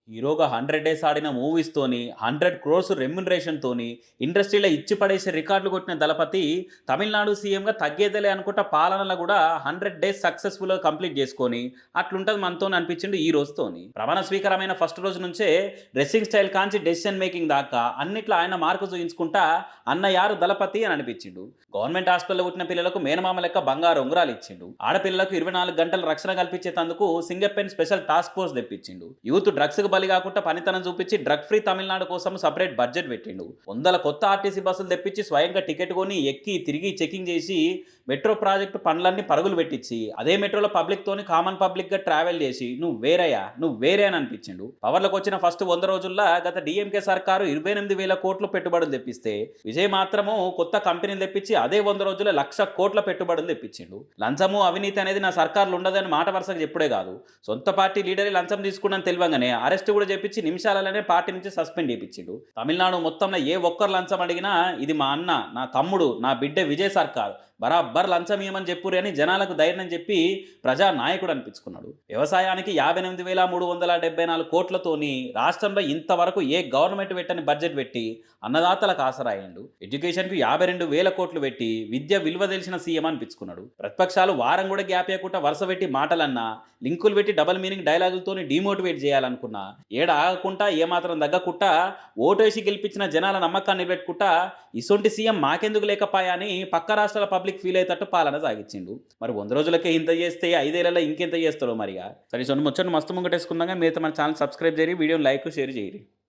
హీరోగా 100 డేస్ ఆడిన మూవీస్‌తోని, 100 క్రోర్స్ రెమ్యునరేషన్‌తోని ఇండస్ట్రీలో ఇచ్చి పడేసే రికార్డులు కొట్టిన దళపతి, తమిళనాడు సీఎంగా తగ్గేదేలే అనుకుంటా పాలనలో గూడా 100 డేస్ సక్సెస్‌ఫుల్‌గా కంప్లీట్ జేసుకొని, అట్లుంటది మనతోని అనిపించిండు ఈ రోజుతోని. ప్రమాణ స్వీకారమైన ఫస్ట్ రోజు నుంచే డ్రెస్సింగ్ స్టైల్ కాంచి డెసిషన్ మేకింగ్ దాకా అన్నిట్లో ఆయన మార్కు చూయించుకుంటా అన్న యారు దళపతి అని అనిపించిండు. గవర్నమెంట్ హాస్పిటల్‌లో పుట్టిన పిల్లలకు మేనమామ లెక్క బంగారు ఉంగరాలు ఇచ్చిండు. ఆడపిల్లలకు 24 గంటలు రక్షణ కల్పించేతందుకు సింగపెన్ స్పెషల్ టాస్క్ ఫోర్స్ తెప్పించిండు. యూత్ డ్రగ్స్‌కి బలి కాకుండా పనితనం చూపించి డ్రగ్ ఫ్రీ తమిళనాడు కోసం సెపరేట్ బడ్జెట్ పెట్టిండు. వందల కొత్త ఆర్టీసీ బస్సులు తెప్పించి స్వయంగా టికెట్ కొని ఎక్కి తిరిగి చెకింగ్ చేసి మెట్రో ప్రాజెక్టు పనులన్నీ పరుగులు పెట్టించి అదే మెట్రోలో పబ్లిక్ తోని కామన్ పబ్లిక్ గా ట్రావెల్ చేసి నువ్వు వేరే అని అనిపించిండు. పవర్లోకి వచ్చిన ఫస్ట్ 100 రోజుల్లో గత డిఎంకే సర్కారు 28,000 కోట్లు పెట్టుబడులు తెప్పిస్తే విజయ్ మాత్రము కొత్త కంపెనీలు తెప్పించి అదే 100 రోజుల్లో 1,00,000 కోట్ల పెట్టుబడులు తెప్పించిండు. లంచము అవినీతి అనేది నా సర్కారులు ఉండదని మాట వరుసగా చెప్పుడే కాదు, సొంత పార్టీ లీడరే లంచం తీసుకున్నాను తెలియంగానే అరెస్ట్ కూడా చేపించి నిమిషాలలోనే పార్టీ నుంచి సస్పెండ్ చేయించిండు. తమిళనాడు మొత్తంలో ఏ ఒక్కరు లంచం అడిగినా ఇది మా అన్న, నా తమ్ముడు, నా బిడ్డ విజయ్ సర్కార్ బరాబర్ లంచం ఇవ్వమని చెప్పురు అని జనాలకు ధైర్యం చెప్పి ప్రజా నాయకుడు అనిపించుకున్నాడు. వ్యవసాయానికి 58,374 కోట్లతోని రాష్ట్రంలో ఇంతవరకు ఏ గవర్నమెంట్ పెట్టని బడ్జెట్ పెట్టి అన్నదాతలకు ఆసరాయిండు. ఎడ్యుకేషన్కు 52,000 కోట్లు పెట్టి విద్య విలువ తెలిసిన సీఎం అనిపించుకున్నాడు. ప్రతిపక్షాలు వారం కూడా గ్యాప్ ఇవ్వకుండా వరుస పెట్టి మాటలన్నా, లింకులు పెట్టి డబల్ మీనింగ్ డైలాగులతోని డిమోటివేట్ చేయాలనుకున్నా ఏడ ఆగకుండా ఏమాత్రం తగ్గకుండా ఓటేసి గెలిపించిన జనాల నమ్మకాన్ని నిలబెట్టుకుంటా ఇసొంటి సీఎం మాకెందుకు లేకపాయా అని పక్క రాష్ట్రాల పబ్లిక్ ఫీల్ అయ్యేటట్టు పాలన సాగించిండు. మరి 100 రోజులకే ఇంత చేస్తే 5 ఏళ్లలో ఇంకెంత చేస్తారో మరిగా. సరే సొంత ముచ్చట్లు మస్తు ముంగటేసుకుందాం. మీరు మన ఛానల్ సబ్స్క్రైబ్ చేయరి, వీడియోని లైక్ షేర్ చేయరి.